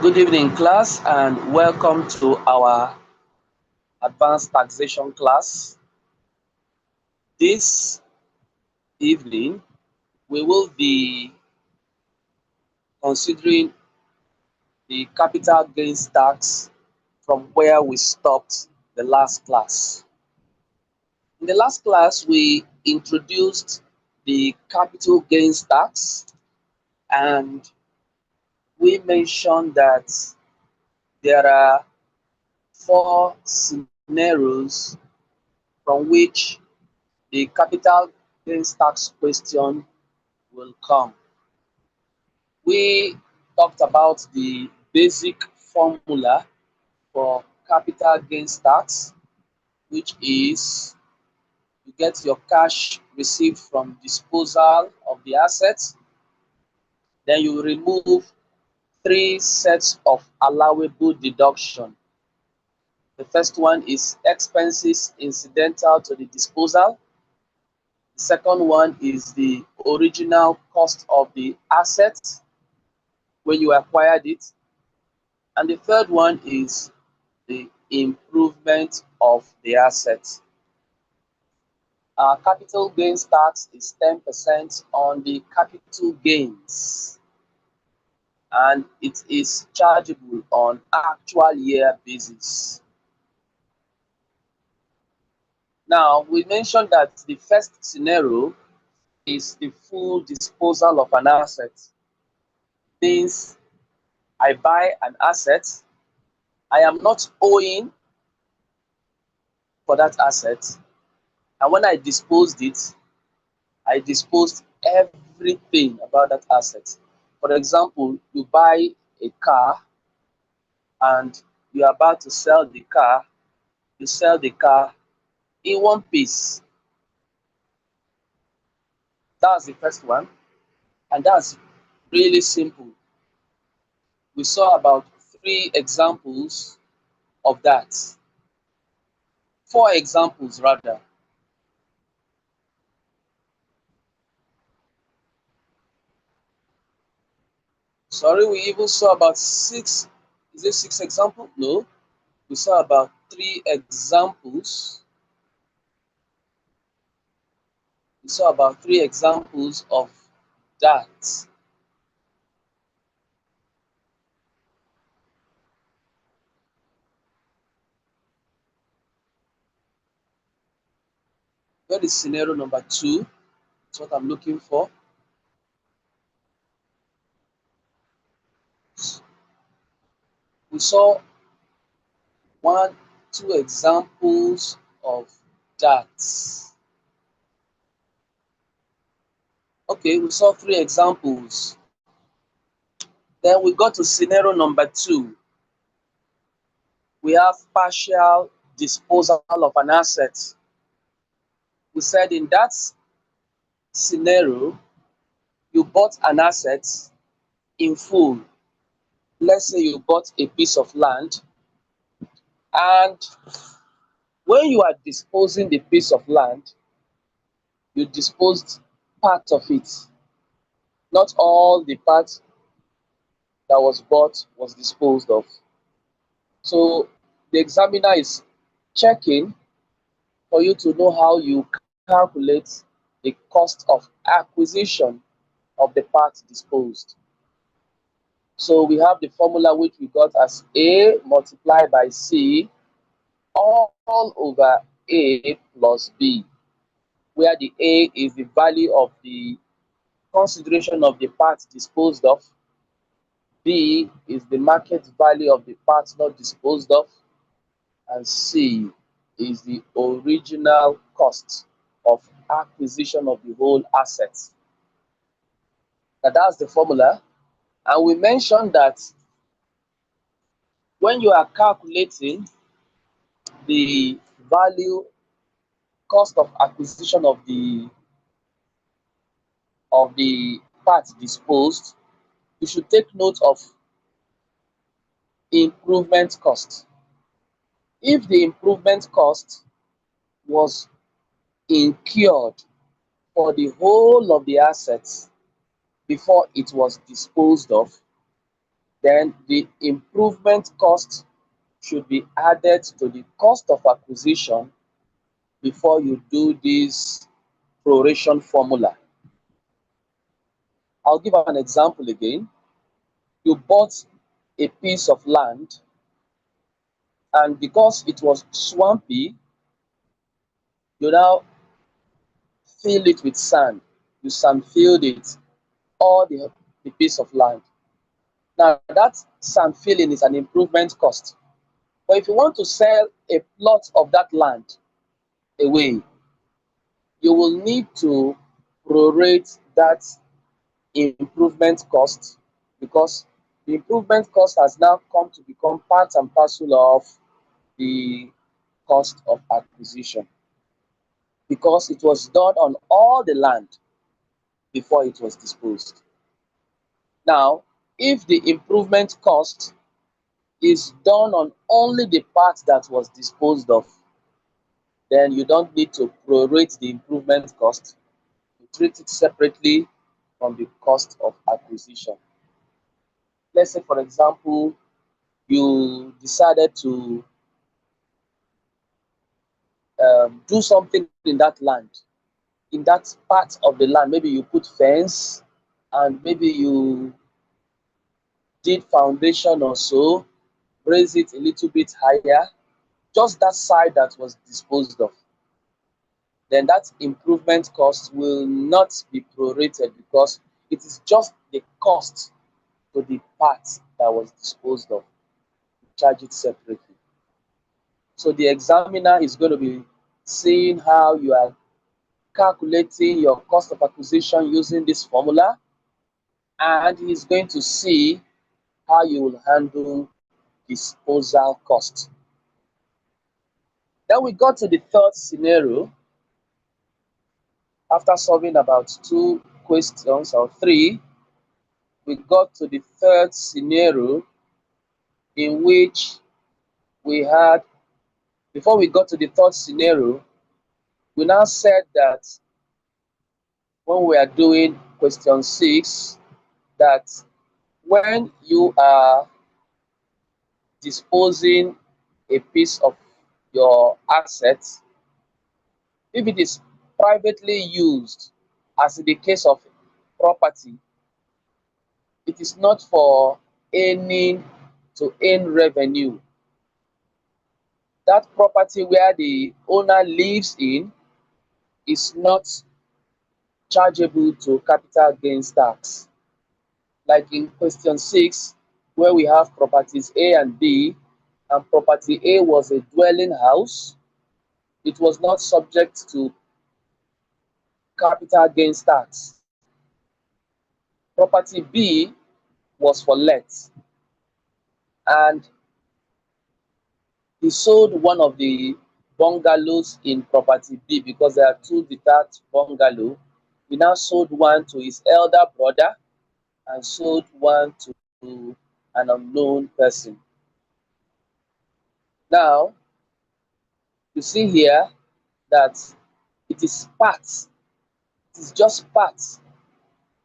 Good evening, class, and welcome to our advanced taxation class. This evening, we will be considering the capital gains tax from where we stopped the last class. In the last class, we introduced the capital gains tax and we mentioned that there are four scenarios from which the capital gains tax question will come. We talked about the basic formula for capital gains tax, which is you get your cash received from disposal of the assets, then you remove three sets of allowable deduction. The first one is expenses incidental to the disposal. The second one is the original cost of the asset when you acquired it. And the third one is the improvement of the asset. Our capital gains tax is 10% on the capital gains and it is chargeable on actual year basis. Now, we mentioned that the first scenario is the full disposal of an asset. Means I buy an asset, I am not owing for that asset, and when I disposed it, I disposed everything about that asset. For example, you buy a car and you're about to sell the car, you sell the car in one piece. That's the first one, and that's really simple. We saw about three examples of that. Four examples rather. Sorry, we even saw about six. Is it six examples? No. We saw about three examples. We saw about three examples of that. What is scenario number two? That's what I'm looking for. We saw one, two examples of that. Okay, we saw three examples. Then we got to scenario number two. We have partial disposal of an asset. We said in that scenario, you bought an asset in full. Let's say you bought a piece of land, and when you are disposing the piece of land, you disposed part of it. Not all the part that was bought was disposed of. So the examiner is checking for you to know how you calculate the cost of acquisition of the part disposed. So we have the formula which we got as A multiplied by C all over A plus B, where the A is the value of the consideration of the part disposed of, B is the market value of the part not disposed of, and C is the original cost of acquisition of the whole asset. Now that's the formula. And we mentioned that when you are calculating the value cost of acquisition of the part disposed, you should take note of improvement cost. If the improvement cost was incurred for the whole of the assets before it was disposed of, then the improvement cost should be added to the cost of acquisition before you do this proration formula. I'll give an example again. You bought a piece of land, and because it was swampy, you now fill it with sand. You sand filled it, all the piece of land. Now that sand filling is an improvement cost. But if you want to sell a plot of that land away, you will need to prorate that improvement cost, because the improvement cost has now come to become part and parcel of the cost of acquisition, because it was done on all the land before it was disposed. Now, if the improvement cost is done on only the part that was disposed of, then you don't need to prorate the improvement cost. You treat it separately from the cost of acquisition. Let's say, for example, you decided to do something in that land, in that part of the land. Maybe you put fence, and maybe you did foundation or so, raise it a little bit higher, just that side that was disposed of. Then that improvement cost will not be prorated, because it is just the cost to the part that was disposed of. You charge it separately. So the examiner is going to be seeing how you are calculating your cost of acquisition using this formula, and he's going to see how you will handle disposal cost. Then we got to the third scenario. After solving about 2 questions or 3, we got to the third scenario, in which we had, before we got to the third scenario, we now said that when we are doing question 6, that when you are disposing a piece of your assets, if it is privately used, as in the case of property, it is not for earning to earn revenue. That property where the owner lives in is not chargeable to capital gains tax. Like in question 6, where we have properties A and B, and property A was a dwelling house, it was not subject to capital gains tax. Property B was for let, and he sold one of the bungalows in property B, because there are 2 detached bungalows. He now sold one to his elder brother and sold one to an unknown person. Now, you see here that it is just part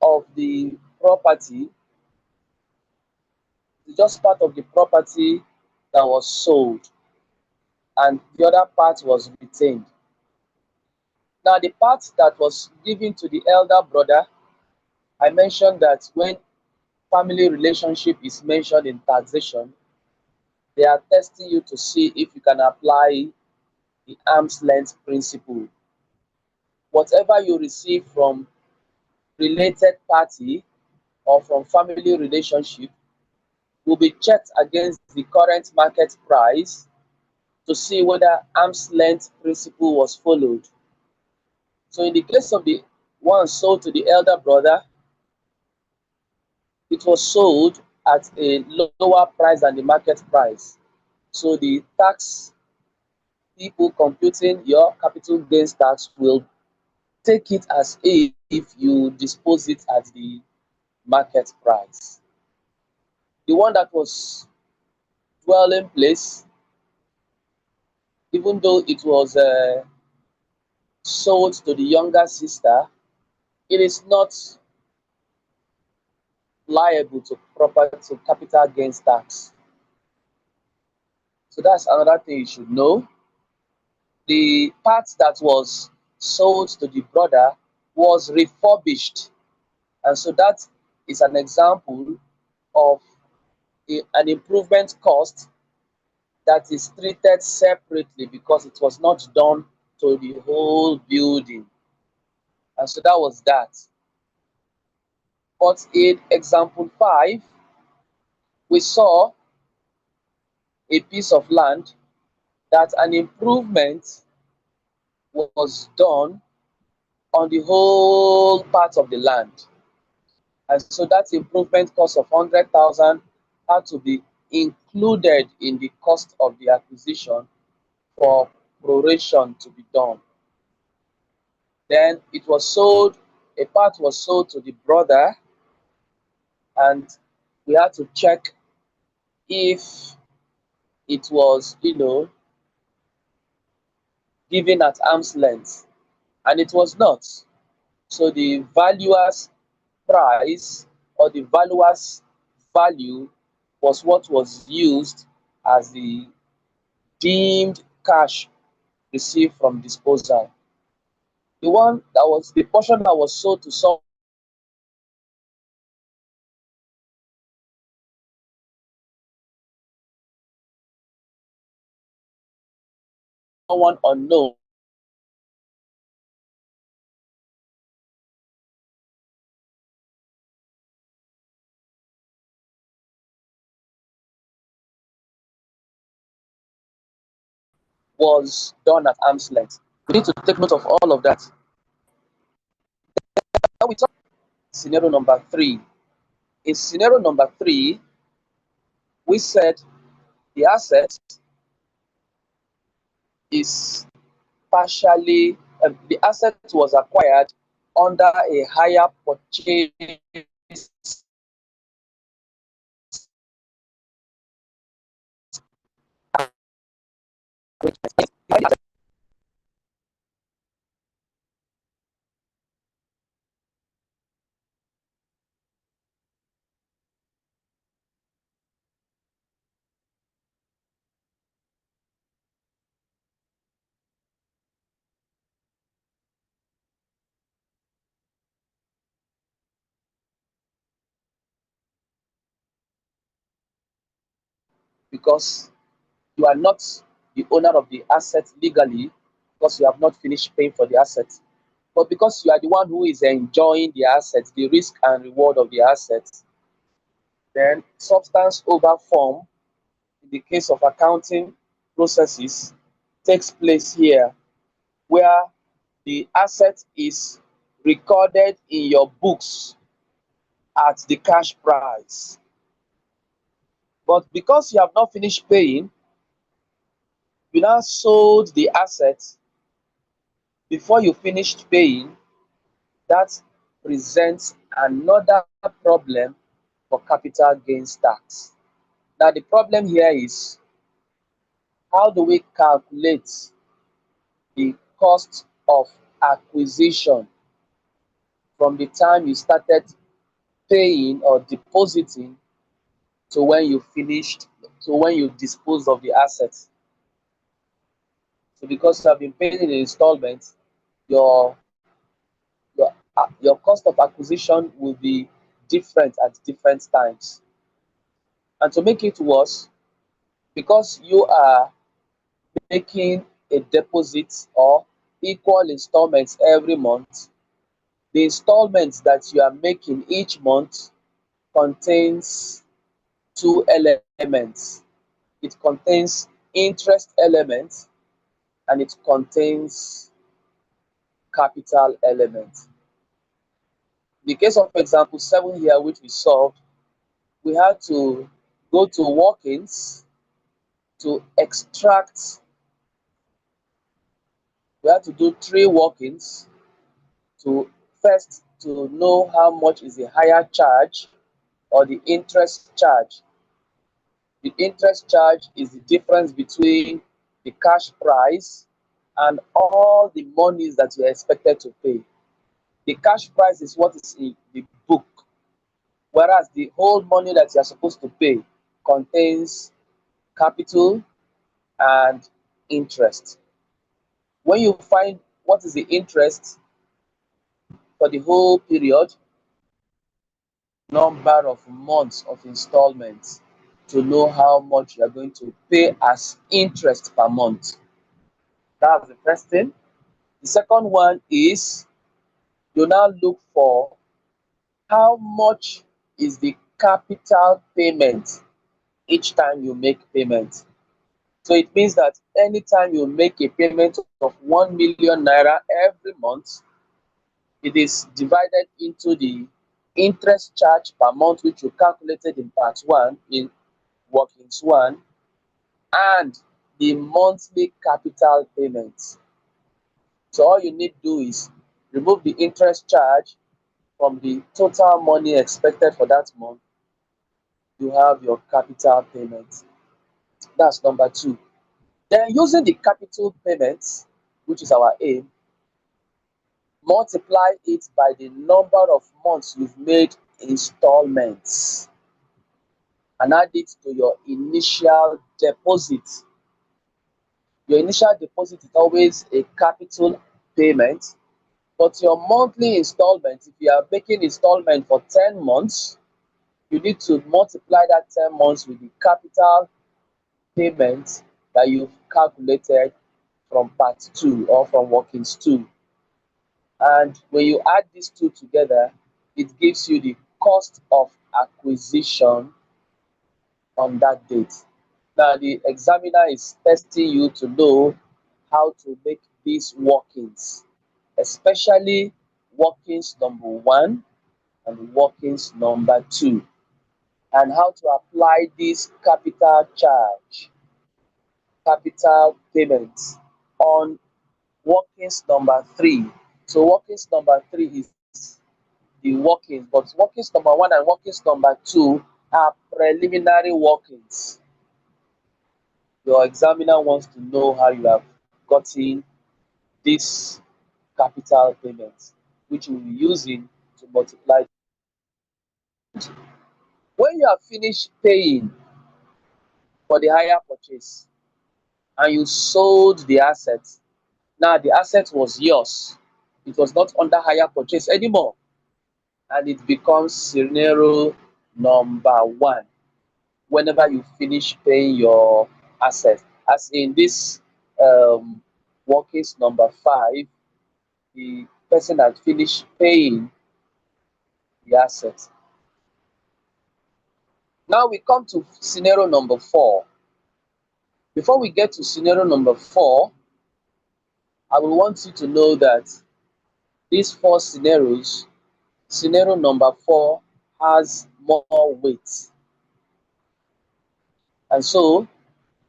of the property, it's just part of the property that was sold, and the other part was retained. Now, the part that was given to the elder brother, I mentioned that when family relationship is mentioned in taxation, they are testing you to see if you can apply the arm's length principle. Whatever you receive from related party or from family relationship will be checked against the current market price to see whether arm's length principle was followed. So in the case of the one sold to the elder brother, it was sold at a lower price than the market price. So the tax people computing your capital gains tax will take it as if you dispose it at the market price. The one that was dwelling place, even though it was sold to the younger sister, it is not liable to property capital gains tax. So that's another thing you should know. The part that was sold to the brother was refurbished, and so that is an example of an improvement cost that is treated separately because it was not done to the whole building. And so that was that. But in example 5, we saw a piece of land that an improvement was done on the whole part of the land. And so that improvement cost of 100,000 had to be included in the cost of the acquisition for proration to be done. Then it was sold, a part was sold to the brother, and we had to check if it was, given at arm's length, and it was not. So the valuer's price or the valuer's value was what was used as the deemed cash received from disposal. The portion that was sold to someone unknown was done at arm's length. We need to take note of all of that. Now we talk scenario number 3. In scenario number 3, we said the asset is the asset was acquired under a higher purchase because you are not the owner of the asset legally because you have not finished paying for the asset, but because you are the one who is enjoying the asset, the risk and reward of the asset, then substance over form in the case of accounting processes takes place here, where the asset is recorded in your books at the cash price. But because you have not finished paying, you now sold the asset before you finished paying. That presents another problem for capital gains tax. Now, the problem here is, how do we calculate the cost of acquisition from the time you started paying or depositing to when you finished, to when you disposed of the assets? So because you have been paying in installments, your your cost of acquisition will be different at different times. And to make it worse, because you are making a deposit or equal installments every month, the installments that you are making each month contains two elements. It contains interest elements and it contains capital elements. In the case of example 7 here, which we solved, we had to go to workings to extract. We had to do 3 workings to first to know how much is the higher charge or the interest charge. The interest charge is the difference between the cash price and all the monies that you are expected to pay. The cash price is what is in the book. whereas the whole money that you are supposed to pay contains capital and interest. When you find what is the interest for the whole period, number of months of installments to know how much you are going to pay as interest per month. That's the first thing. The second one is you now look for how much is the capital payment each time you make payment. So it means that anytime you make a payment of 1 million naira every month, it is divided into the interest charge per month, which you calculated in part one, in workings one, and the monthly capital payments. So all you need to do is remove the interest charge from the total money expected for that month. You have your capital payment. That's number two. Then using the capital payments, which is our aim, multiply it by the number of months you've made installments and add it to your initial deposit. Your initial deposit is always a capital payment, but your monthly installment, if you are making installment for 10 months, you need to multiply that 10 months with the capital payment that you've calculated from part two or from workings two. And when you add these two together, it gives you the cost of acquisition on that date. Now, the examiner is testing you to know how to make these workings, especially workings number one and workings number two, and how to apply this capital charge, capital payments on workings number three. So, workings number three is the workings, but workings number one and workings number two are preliminary workings. Your examiner wants to know how you have gotten this capital payment, which you will be using to multiply. When you have finished paying for the hire purchase and you sold the asset, now the asset was yours. It was not under hire purchase anymore, and it becomes scenario number one whenever you finish paying your asset. As in this um, workings number five, the person had finished paying the asset. Now we come to scenario number four. Before we get to scenario number four, I will want you to know that these four scenarios, scenario number four has more weight. And so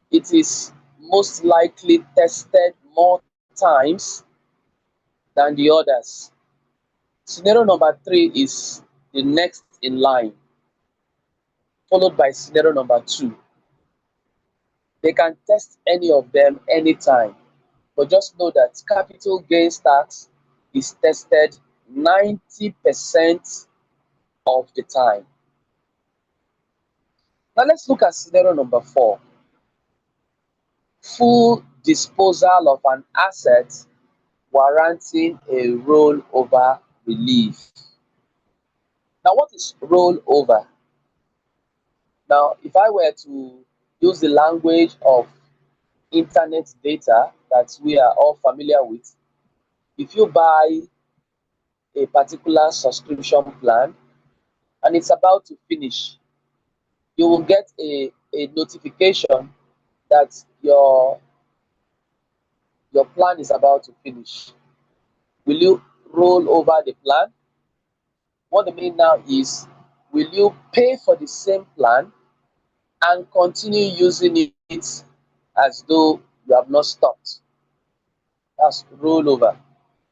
it is most likely tested more times than the others. Scenario number three is the next in line, followed by scenario number two. They can test any of them anytime, but just know that capital gains tax is tested 90% of the time. Now let's look at scenario number four, full disposal of an asset warranting a rollover relief. Now, what is rollover? Now, if I were to use the language of internet data that we are all familiar with, if you buy a particular subscription plan and it's about to finish, you will get a notification that your plan is about to finish. Will you roll over the plan? What I mean now is, will you pay for the same plan and continue using it as though you have not stopped? That's rollover.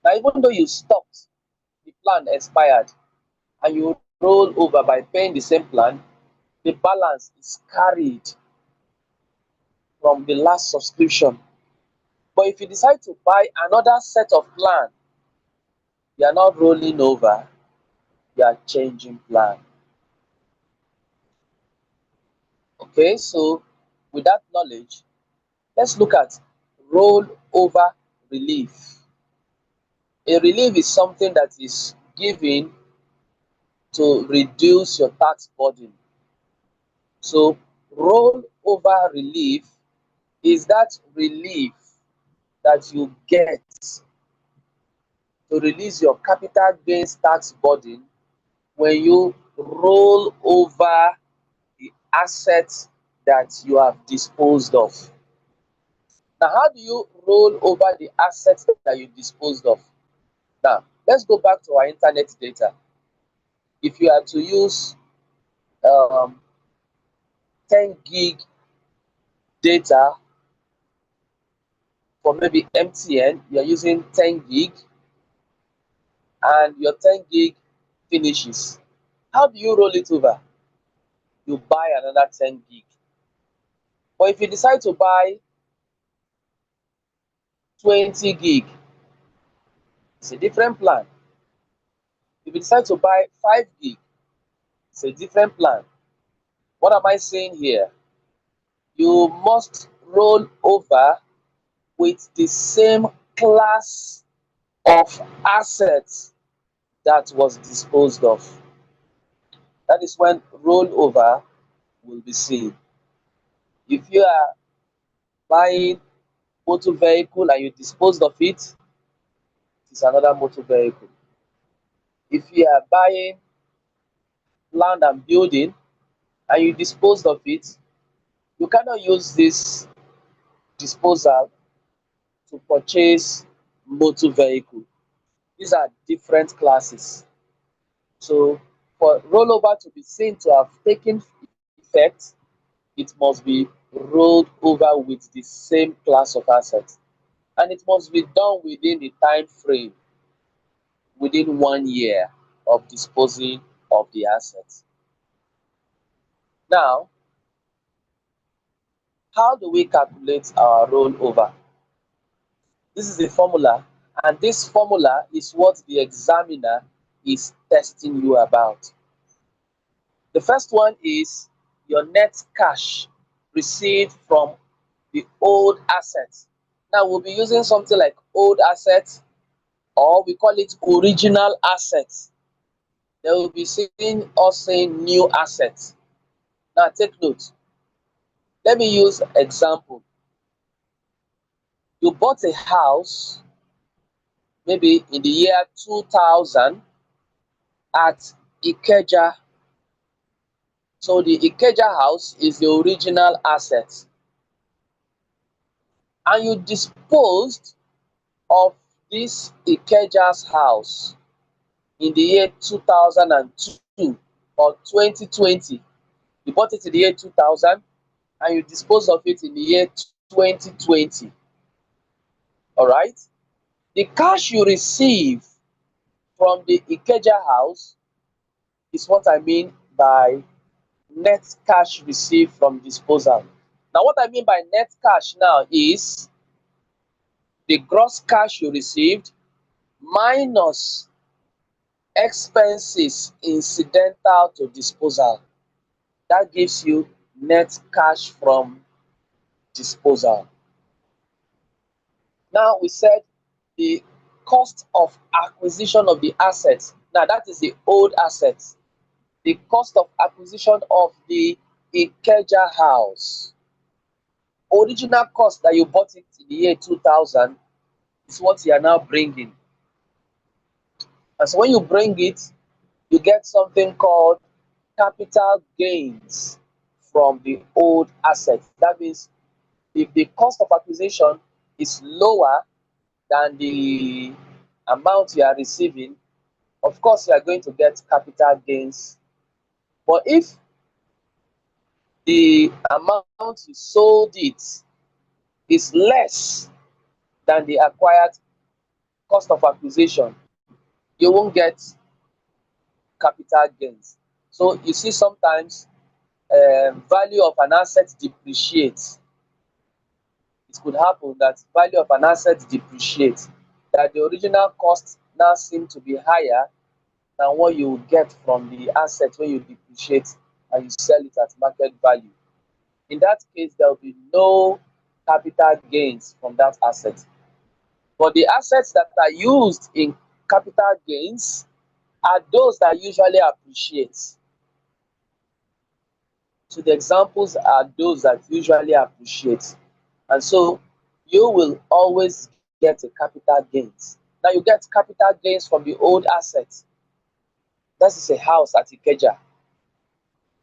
Now, even though you stopped, the plan expired, and you roll over by paying the same plan, the balance is carried from the last subscription. But if you decide to buy another set of plan, you are not rolling over, you are changing plan. Okay, so with that knowledge, let's look at rollover relief. A relief is something that is given to reduce your tax burden. So rollover relief is that relief that you get to release your capital gains tax burden when you roll over the assets that you have disposed of. Now, how do you roll over the assets that you disposed of? Now, let's go back to our internet data. If you are to use um, 10 gig data for maybe MTN, you're using 10 gig and your 10 gig finishes. How do you roll it over? You buy another 10 gig. But if you decide to buy 20 gig, it's a different plan. If you decide to buy 5 gig, it's a different plan. What am I saying here? You must roll over with the same class of assets that was disposed of. That is when rollover will be seen. If you are buying motor vehicle and you disposed of it, it is another motor vehicle. If you are buying land and building and you disposed of it, you cannot use this disposal to purchase motor vehicle. These are different classes. So for rollover to be seen to have taken effect, it must be rolled over with the same class of assets. And it must be done within the time frame, within 1 year of disposing of the assets. Now, how do we calculate our rollover? This is a formula, and this formula is what the examiner is testing you about. The first one is your net cash received from the old assets. Now we'll be using something like old assets, or we call it original assets. They will be seeing us saying new assets. Now take note. Let me use example. You bought a house maybe in the year 2000 at Ikeja. So the Ikeja house is the original asset. And you disposed of this Ikeja's house in the year 2002 or 2020. You bought it in the year 2000 and you disposed of it in the year 2020. All right? The cash you receive from the Ikeja house is what I mean by net cash received from disposal. Now, what I mean by net cash now is the gross cash you received minus expenses incidental to disposal. That gives you net cash from disposal. Now we said the cost of acquisition of the assets. Now that is the old assets. The cost of acquisition of the Ikeja house. Original cost that you bought it in the year 2000 is what you are now bringing. And so when you bring it, you get something called capital gains from the old assets. That means if the cost of acquisition is lower than the amount you are receiving, of course you are going to get capital gains. But if the amount you sold it is less than the acquired cost of acquisition, you won't get capital gains. So you see sometimes value of an asset depreciates. It could happen that value of an asset depreciates, that the original cost now seem to be higher than what you get from the asset when you depreciate and you sell it at market value. In that case, there will be no capital gains from that asset. But the assets that are used in capital gains are those that usually appreciate. So the examples are those that usually appreciate. And so you will always get a capital gains. Now you get capital gains from the old assets. That is a house at Ikeja.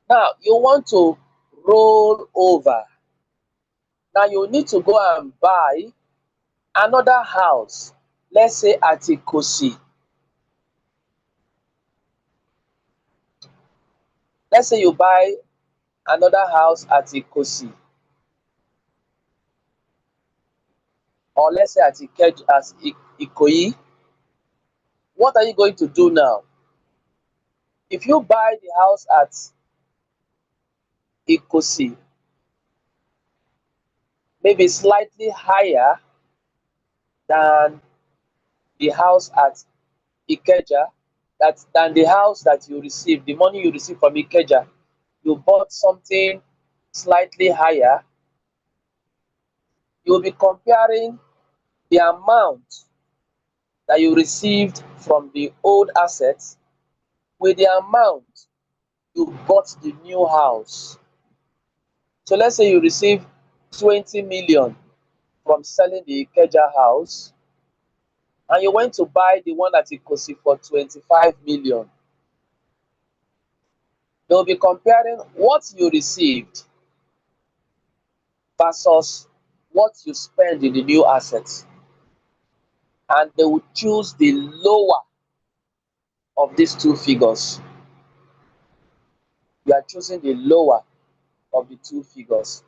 Now you want to roll over. Now you need to go and buy another house, let's say at Ikosi. Let's say you buy another house at Ikosi, or let's say at Ikoyi. What are you going to do now? If you buy the house at Ikosi, maybe slightly higher than the house at Ikeja, than the house that you received, the money you received from Ikeja, you bought something slightly higher, you'll be comparing the amount that you received from the old assets with the amount you bought the new house. So let's say you received 20 million from selling the Ikeja house, and you went to buy the one at Ikosi for 25 million. They'll be comparing what you received versus what you spend in the new assets. And they will choose the lower of these two figures. You are choosing the lower of the two figures.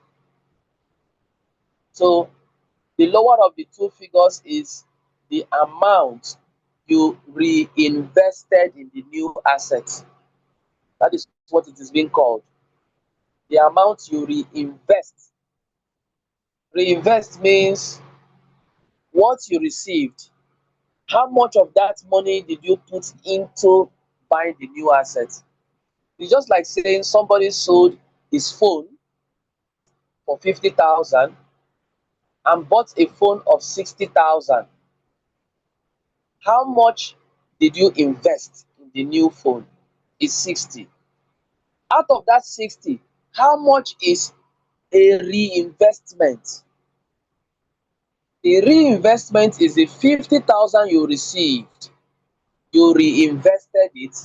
So the lower of the two figures is the amount you reinvested in the new assets. That is what it is being called. The amount you reinvest. Reinvest means what you received. How much of that money did you put into buying the new assets? It's just like saying somebody sold his phone for 50,000 and bought a phone of 60,000. How much did you invest in the new phone? Is 60. Out of that 60, how much is a reinvestment? The reinvestment is the 50,000 you received. You reinvested it.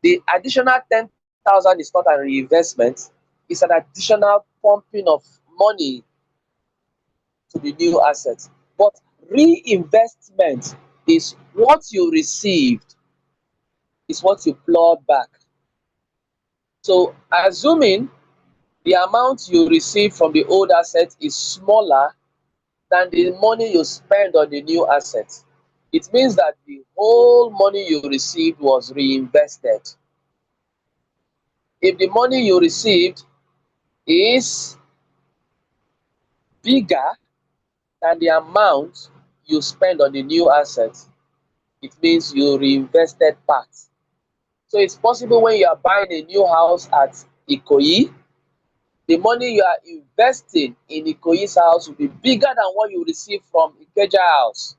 The additional 10,000 is not a reinvestment, it's an additional pumping of money to the new assets. But reinvestment is what you received, is what you plowed back. So assuming the amount you receive from the old asset is smaller than the money you spend on the new asset, it means that the whole money you received was reinvested. If the money you received is bigger than the amount you spend on the new asset, it means you reinvested part. So it's possible when you are buying a new house at Ikoyi, the money you are investing in Ikoyi's house will be bigger than what you receive from Ikeja house.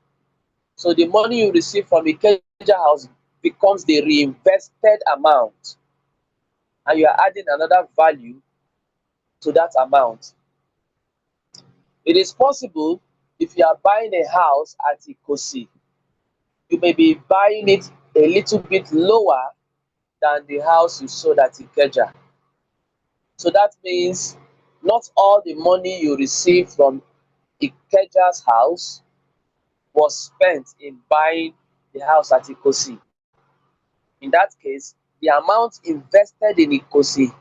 So the money you receive from Ikeja house becomes the reinvested amount, and you are adding another value to that amount. It is possible if you are buying a house at Ikosi, you may be buying it a little bit lower than the house you sold at Ikeja. So that means not all the money you received from Ikeja's house was spent in buying the house at Ikosi. In that case, the amount invested in Ikosi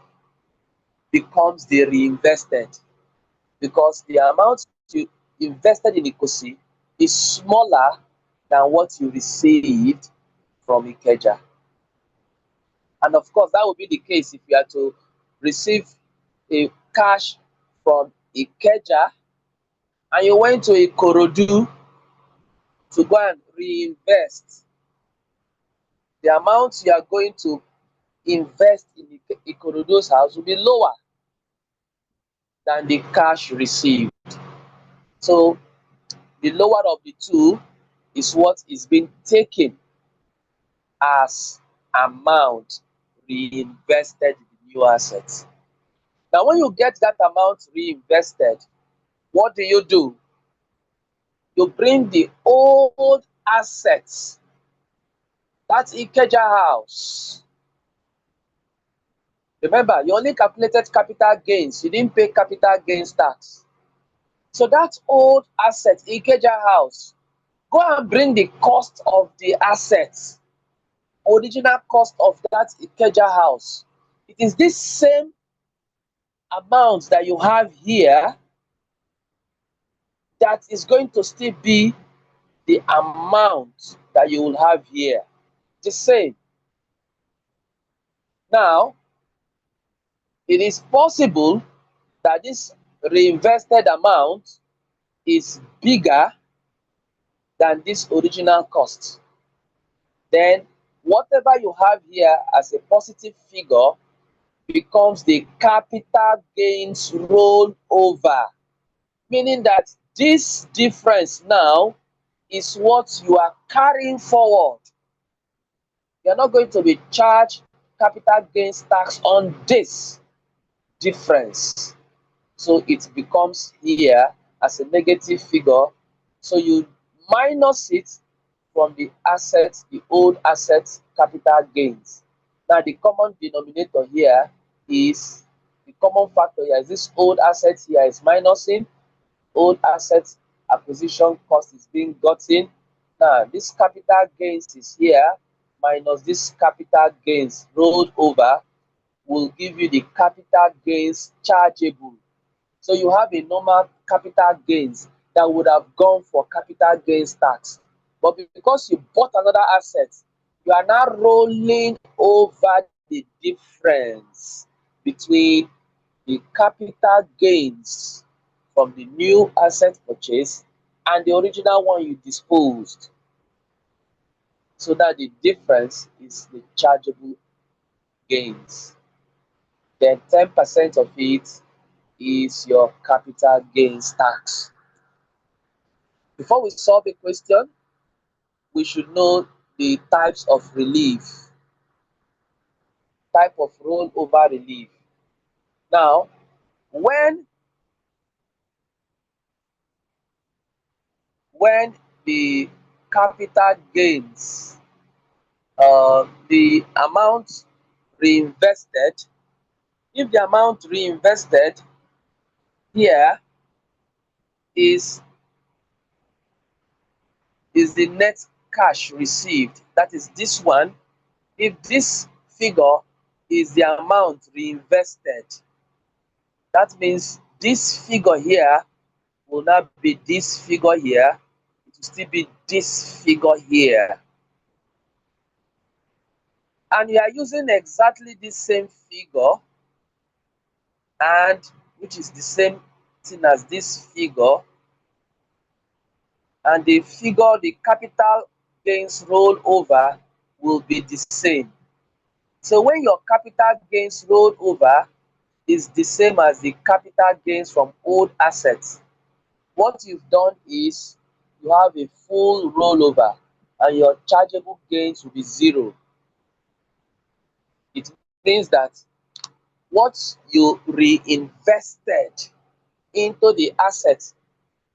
becomes the reinvested, because the amount you invested in Ikosi is smaller than what you received from Ikeja. And of course, that would be the case if you are to receive a cash from Ikeja and you went to Ikorodu to go and reinvest. The amount you are going to invest in Ikorodu's house will be lower. than the cash received. So the lower of the two is what is being taken as amount reinvested in the new assets. Now, when you get that amount reinvested, what do? You bring the old assets, that's Ikeja house. Remember, you only calculated capital gains, you didn't pay capital gains tax. So that old asset, Ikeja house, go and bring the cost of the assets, original cost of that Ikeja house. It is this same amount that you have here that is going to still be the amount that you will have here. The same. Now, it is possible that this reinvested amount is bigger than this original cost. Then, whatever you have here as a positive figure becomes the capital gains rollover, meaning that this difference now is what you are carrying forward. You're not going to be charged capital gains tax on this difference. So it becomes here as a negative figure. So you minus it from the assets, the old assets capital gains. Now the common denominator here is, the common factor here is this old assets here is minusing, old assets acquisition cost is being gotten. Now this capital gains is here minus this capital gains rolled over will give you the capital gains chargeable. So you have a normal capital gains that would have gone for capital gains tax. But because you bought another asset, you are now rolling over the difference between the capital gains from the new asset purchase and the original one you disposed. So that the difference is the chargeable gains. Then 10% of it is your capital gains tax. Before we solve a question, we should know the types of relief, type of rollover relief. Now, when when the capital gains, the amount reinvested, if the amount reinvested here is the net cash received, that is this one, if this figure is the amount reinvested, that means this figure here will not be this figure here, it will still be this figure here. And you are using exactly the same figure, and which is the same thing as this figure, and the figure, the capital gains rollover will be the same. So when your capital gains rollover is the same as the capital gains from old assets, what you've done is you have a full rollover and your chargeable gains will be zero. It means that what you reinvested into the asset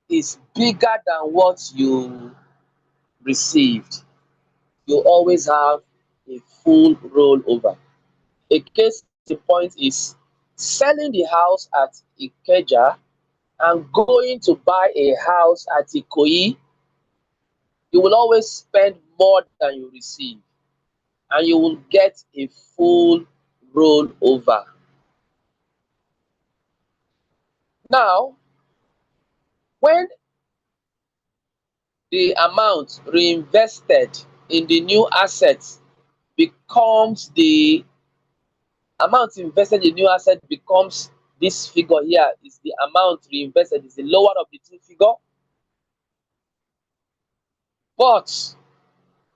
is bigger than what you received. You always have a full rollover. A case in point is selling the house at Ikeja and going to buy a house at Ikoyi. You will always spend more than you receive, and you will get a full rollover. Now, when the amount reinvested in the new assets becomes the amount invested in new asset becomes this figure here, is the amount reinvested, is the lower of the two figure. But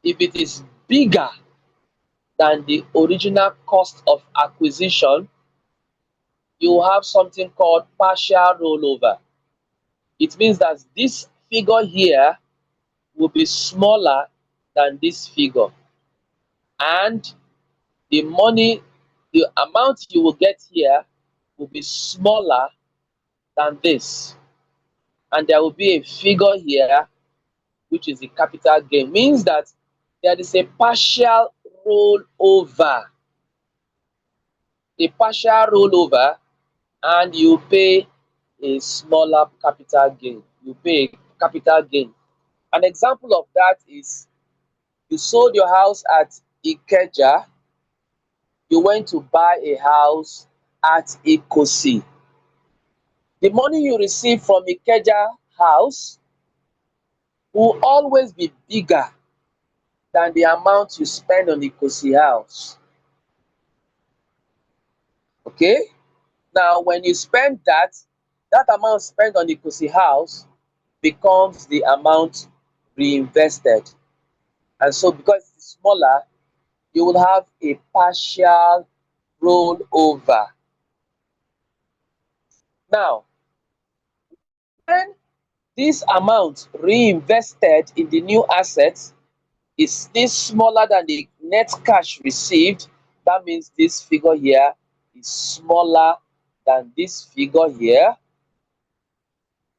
if it is bigger than the original cost of acquisition, you have something called partial rollover. It means that this figure here will be smaller than this figure, and the money, the amount you will get here will be smaller than this, and there will be a figure here which is the capital gain. Means that there is a partial rollover, and you pay a smaller capital gain. You pay a capital gain. An example of that is you sold your house at Ikeja, you went to buy a house at Ikosi. The money you receive from Ikeja house will always be bigger than the amount you spend on Ikosi house. Okay? Now, when you spend that, that amount spent on Ikosi house becomes the amount reinvested. And so, because it's smaller, you will have a partial rollover. Now, when this amount reinvested in the new assets is still smaller than the net cash received, that means this figure here is smaller than this figure here.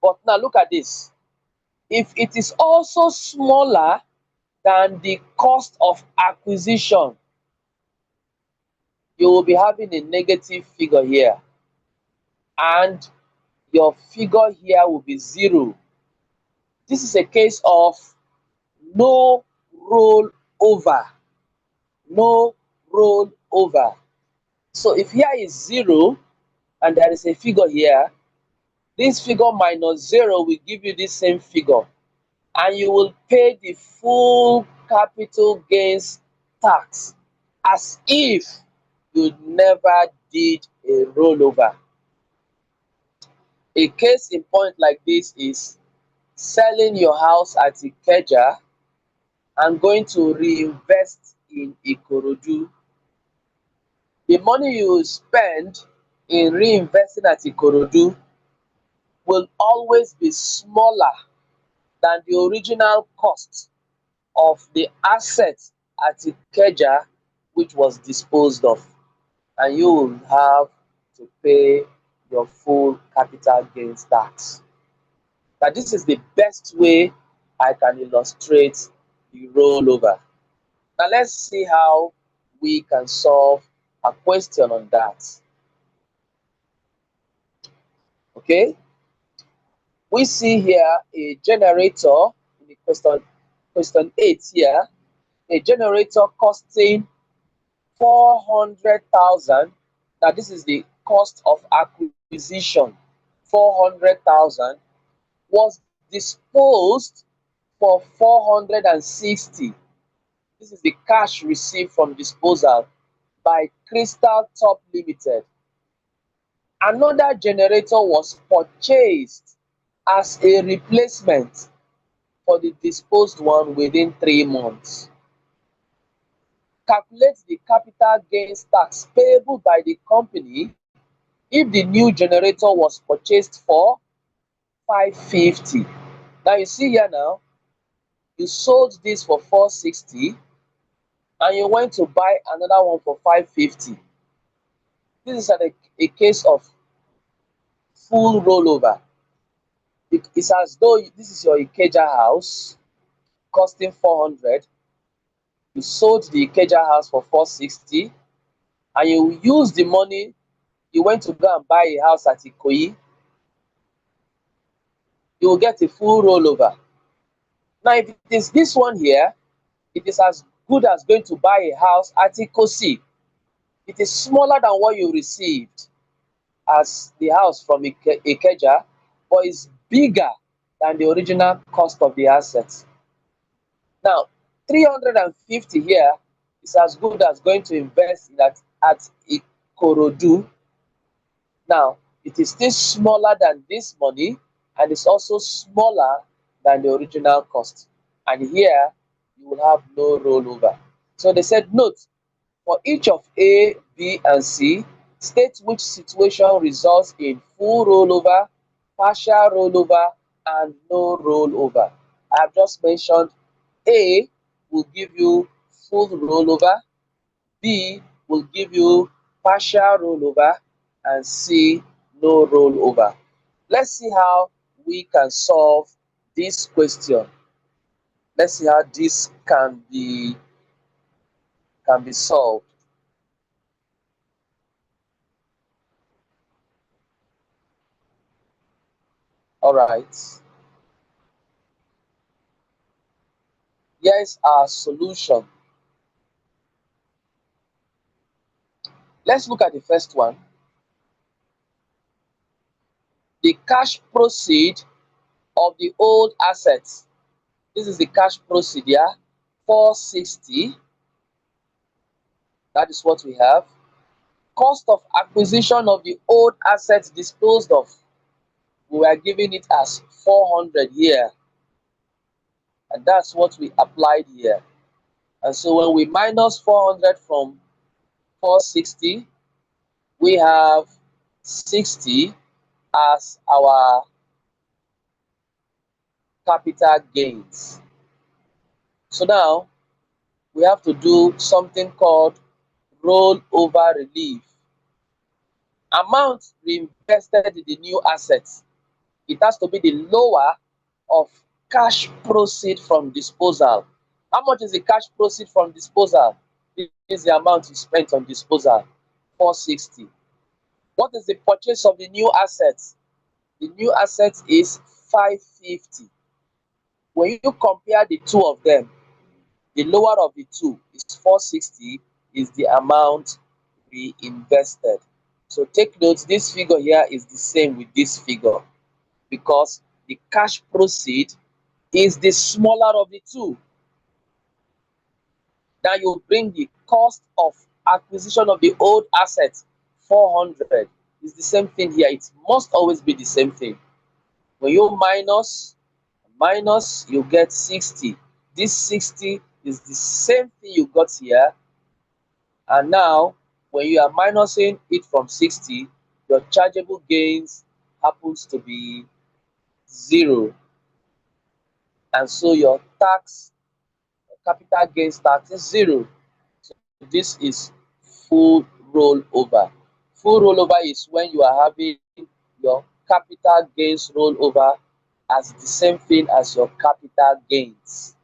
But now look at this. If it is also smaller than the cost of acquisition, you will be having a negative figure here, and your figure here will be 0. This is a case of no rollover. No rollover. So if here is 0 and there is a figure here, this figure minus 0 will give you this same figure, and you will pay the full capital gains tax as if you never did a rollover. A case in point like this is selling your house at Ikeja and going to reinvest in Ikorodu. The money you spend in reinvesting at Ikorodu will always be smaller than the original cost of the asset at Ikeja which was disposed of, and you will have to pay your full capital gains tax. Now, this is the best way I can illustrate the rollover. Now, let's see how we can solve a question on that. Okay, we see here a generator in the question 8 here, a generator costing 400,000. Now, this is the cost of acquisition. 400,000 was disposed for 460. This is the cash received from disposal by Crystal Top Limited. Another generator was purchased as a replacement for the disposed one within 3 months. Calculate the capital gains tax payable by the company if the new generator was purchased for 550. Now you see here now, you sold this for 460 and you went to buy another one for 550. This is a case of full rollover. It's as though this is your Ikeja house costing 400. You sold the Ikeja house for 460 and you used the money, you went to go and buy a house at Ikoyi. You will get a full rollover. Now, if it is this one here, it is as good as going to buy a house at Ikosi. It is smaller than what you received as the house from Ikeja, but it's bigger than the original cost of the assets. Now, 350 here is as good as going to invest in that at Ikorodu. Now, it is still smaller than this money, and it's also smaller than the original cost. And here, you will have no rollover. So they said, note, for each of A, B, and C, State which situation results in full rollover, partial rollover, and no rollover. I've just mentioned A will give you full rollover, B will give you partial rollover, and C no rollover. Let's see how we can solve this question. Let's see how this can be solved. All right. Here is our solution. Let's look at the first one. The cash proceed of the old assets. This is the cash proceed here, 460. That is what we have. Cost of acquisition of the old assets disposed of. We are giving it as 400 here. And that's what we applied here. And so when we minus 400 from 460, we have 60 as our capital gains. So now we have to do something called rollover relief. Amount reinvested in the new assets, it has to be the lower of cash proceed from disposal. How much is the cash proceed from disposal? This is the amount you spent on disposal, 460. What is the purchase of the new assets? The new asset is 550. When you compare the two of them, the lower of the two is 460, is the amount we invested. So take note, this figure here is the same with this figure because the cash proceed is the smaller of the two. Now you bring the cost of acquisition of the old assets, 400. It's the same thing here. It must always be the same thing. When you minus, you get 60. This 60 is the same thing you got here. And now, when you are minusing it from 60, your chargeable gains happens to be 0. And so your capital gains tax is 0. So this is full rollover. Full rollover is when you are having your capital gains rollover as the same thing as your capital gains.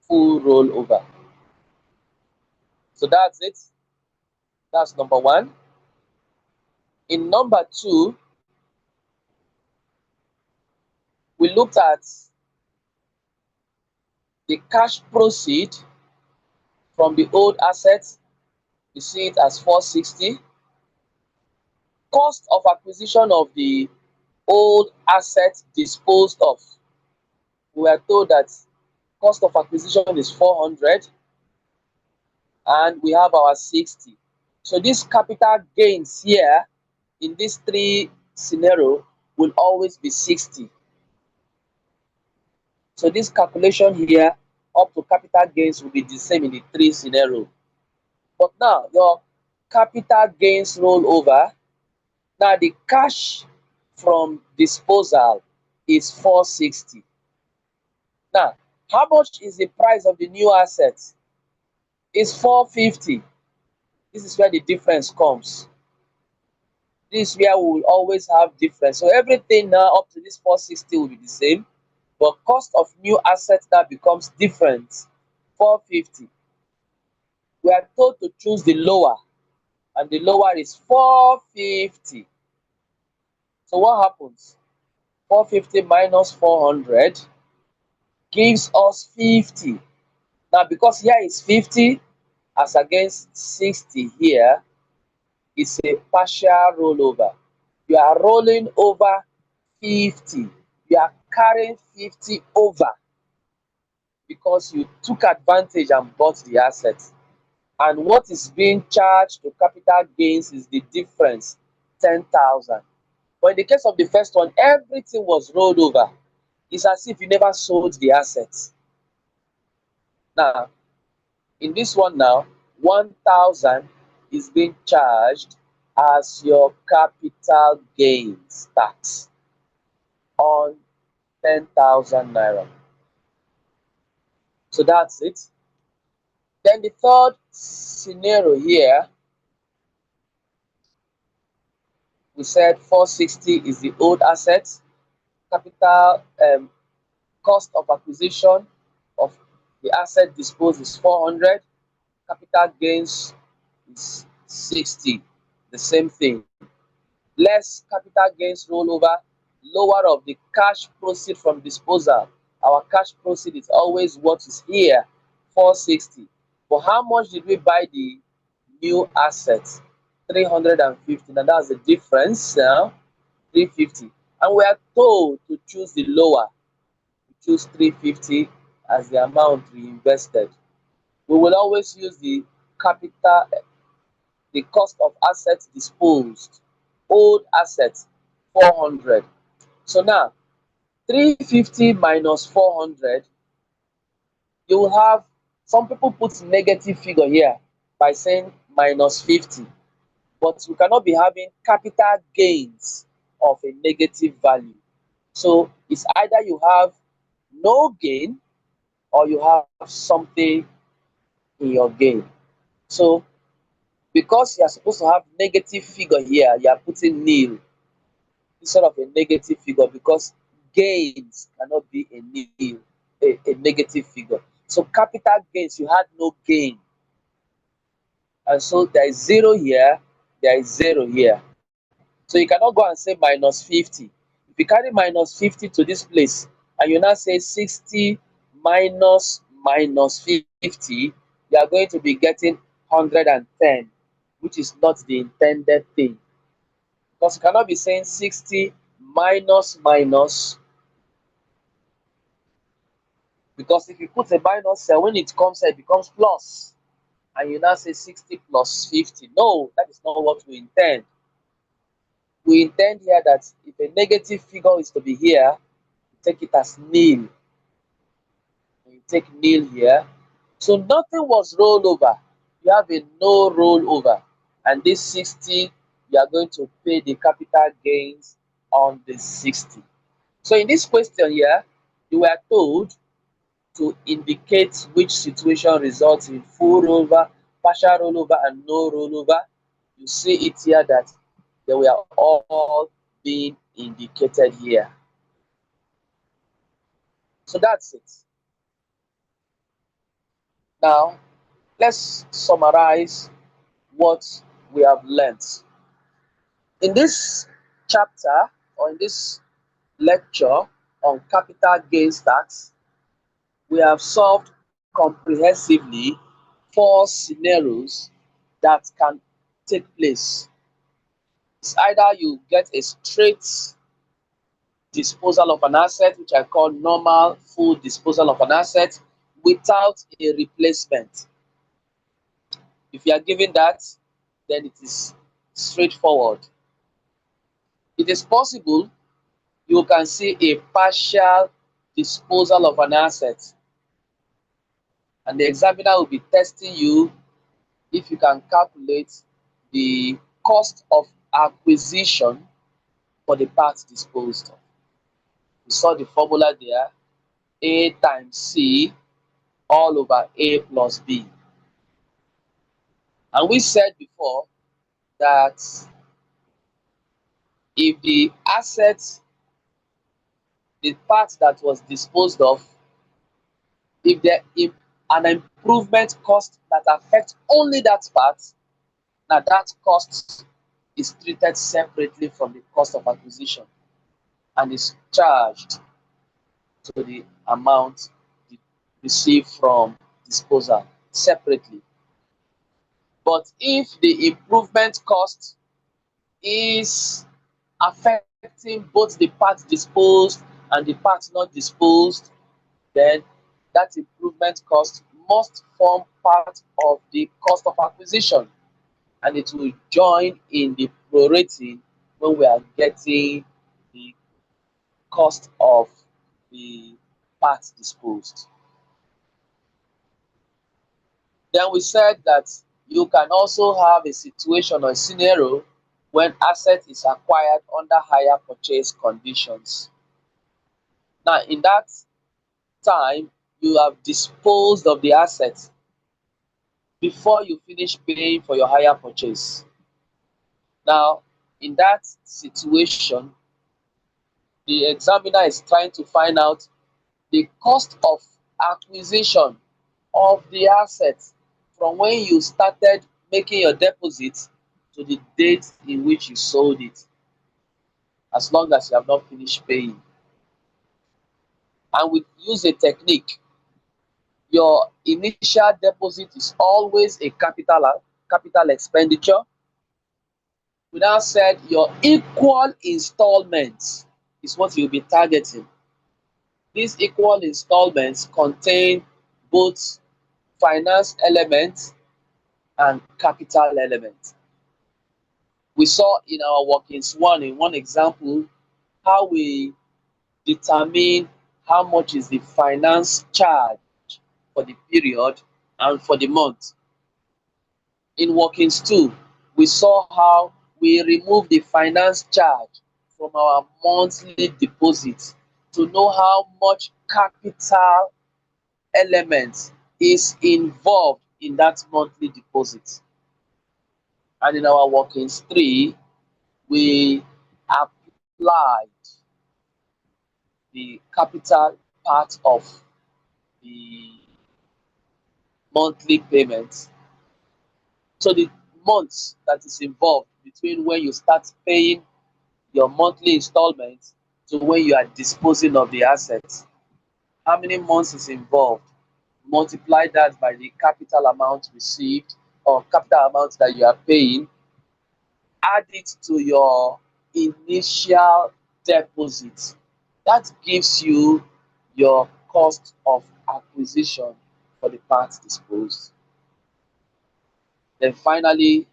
Full rollover. So that's it. That's number one. In number two, we looked at the cash proceed from the old assets. You see it as 460. Cost of acquisition of the old assets disposed of. We were told that cost of acquisition is 400 and we have our 60. So this capital gains here in this three scenario will always be 60. So this calculation here up to capital gains will be the same in the three scenario. But now your capital gains roll over. Now the cash from disposal is 460. Now, how much is the price of the new assets? It's 450. This is where the difference comes. This is where we will always have difference. So everything now up to this 460 will be the same, but cost of new assets now becomes different. 450. We are told to choose the lower, and the lower is 450. So what happens? 450 minus 400 gives us 50. Now, because here is 50 as against 60 here, it's a partial rollover. You are rolling over 50. You are carrying 50 over because you took advantage and bought the asset. And what is being charged to capital gains is the difference, 10,000. But in the case of the first one, everything was rolled over. It's as if you never sold the assets. Now, in this one now, 1,000 is being charged as your capital gains tax on 10,000 naira. So that's it. Then the third scenario here, we said 460 is the old asset. Capital cost of acquisition of the asset disposed is 400. Capital gains is 60. The same thing. Less capital gains rollover, lower of the cash proceed from disposal. Our cash proceed is always what is here, 460. But how much did we buy the new asset? 350. Now that's the difference now, 350. And we are told to choose the lower. We choose 350 as the amount we invested. We will always use the capital, the cost of assets disposed, old assets, 400. So now 350 minus 400, you will have, some people put negative figure here by saying minus 50, but you cannot be having capital gains of a negative value. So it's either you have no gain or you have something in your gain. So because you are supposed to have negative figure here, you are putting nil instead of a negative figure, because gains cannot be a nil, a negative figure. So capital gains, you had no gain. And so there is zero here, there is zero here. So you cannot go and say minus 50. If you carry minus 50 to this place and you now say 60 minus 50, you are going to be getting 110, which is not the intended thing. Because you cannot be saying 60 minus, because if you put a minus here, when it comes here, it becomes plus. And you now say 60 plus 50. No, that is not what we intend. We intend here that if a negative figure is to be here, take it as nil. You take nil here. So nothing was rolled over. You have a no rollover. And this 60, you are going to pay the capital gains on the 60. So in this question here, you were told to indicate which situation results in full rollover, partial rollover, and no rollover. You see it here that they were all being indicated here. So that's it. Now, let's summarize what we have learned. In this chapter, or in this lecture on capital gains tax, we have solved comprehensively 4 scenarios that can take place. It's either you get a straight disposal of an asset, which I call normal full disposal of an asset, without a replacement. If you are given that, then it is straightforward. It is possible you can see a partial disposal of an asset, and the examiner will be testing you if you can calculate the cost of acquisition for the parts disposed of. We saw the formula there, A times C all over A plus B. And we said before that if the asset, the part that was disposed of, if an improvement cost that affects only that part, now that cost is treated separately from the cost of acquisition and is charged to the amount received from disposal separately. But if the improvement cost is affecting both the part disposed and the part not disposed, then that improvement cost must form part of the cost of acquisition, and it will join in the prorating when we are getting the cost of the part disposed. Then we said that you can also have a situation or a scenario when asset is acquired under hire purchase conditions. Now, in that time, you have disposed of the asset before you finish paying for your hire purchase. Now, in that situation, the examiner is trying to find out the cost of acquisition of the asset from when you started making your deposit to the date in which you sold it, as long as you have not finished paying. And we use a technique. Your initial deposit is always a capital expenditure. We now said your equal installments is what you'll be targeting. These equal installments contain both finance elements and capital elements. We saw in our workings one, in one example, how we determine how much is the finance charge for the period and for the month. In workings 2, we saw how we remove the finance charge from our monthly deposit to know how much capital element is involved in that monthly deposit. And in our workings 3, we applied the capital part of the monthly payments. So the months that is involved between when you start paying your monthly installments to when you are disposing of the assets. How many months is involved? Multiply that by the capital amount received or capital amount that you are paying. Add it to your initial deposit. That gives you your cost of acquisition for the parts disposed. Then finally,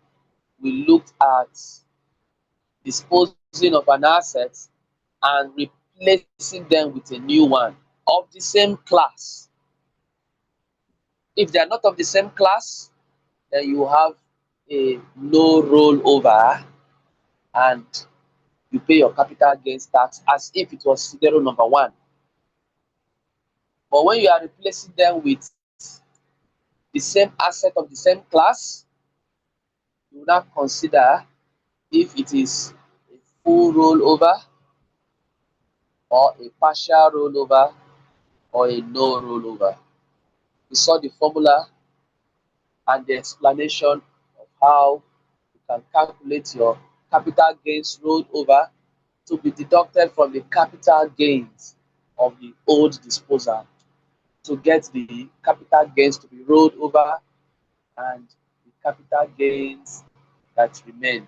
we looked at disposing of an asset and replacing them with a new one of the same class. If they are not of the same class, then you have a no rollover and you pay your capital gains tax as if it was scenario number one. But when you are replacing them with the same asset of the same class, you will not consider if it is a full rollover or a partial rollover or a no rollover. We saw the formula and the explanation of how you can calculate your capital gains rolled over to be deducted from the capital gains of the old disposal to get the capital gains to be rolled over and the capital gains that remained.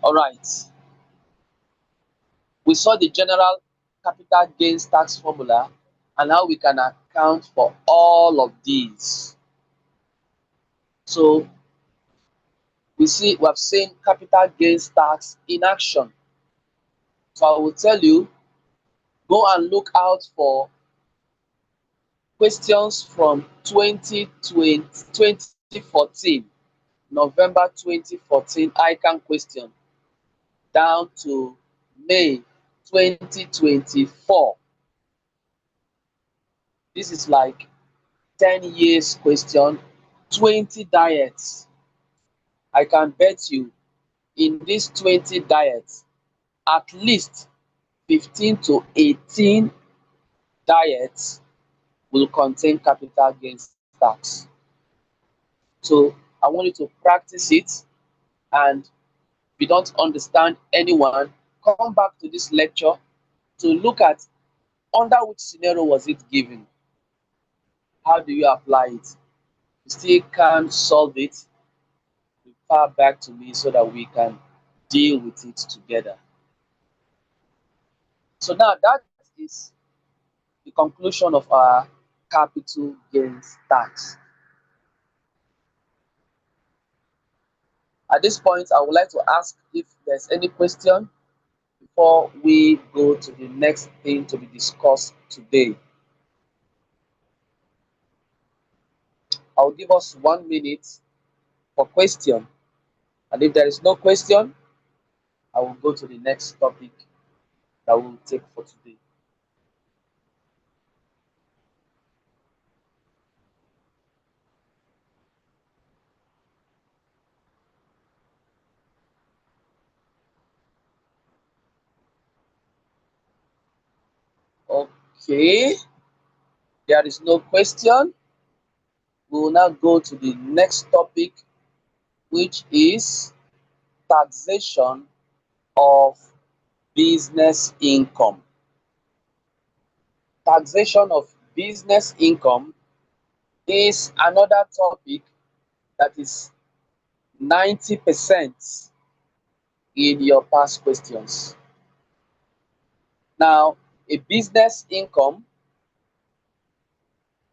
All right. We saw the general capital gains tax formula and how we can account for all of these. So we have seen capital gains tax in action. So I will tell you, go and look out for questions from 2014, November 2014 ICANN question down to May 2024. This is like 10 years question, 20 diets. I can bet you in these 20 diets, at least 15 to 18 diets will contain capital gains tax. So I want you to practice it, and if you don't understand anyone, come back to this lecture to look at under which scenario was it given. How do you apply it? You still can't solve it, refer back to me so that we can deal with it together. So now that is the conclusion of our capital gains tax. At this point, I would like to ask if there's any question before we go to the next thing to be discussed today. I'll give us 1 minute for question. And if there is no question, I will go to the next topic that we will take for today. Okay, there is no question. We will now go to the next topic, which is taxation of business income. Taxation of business income is another topic that is 90% in your past questions. Now, a business income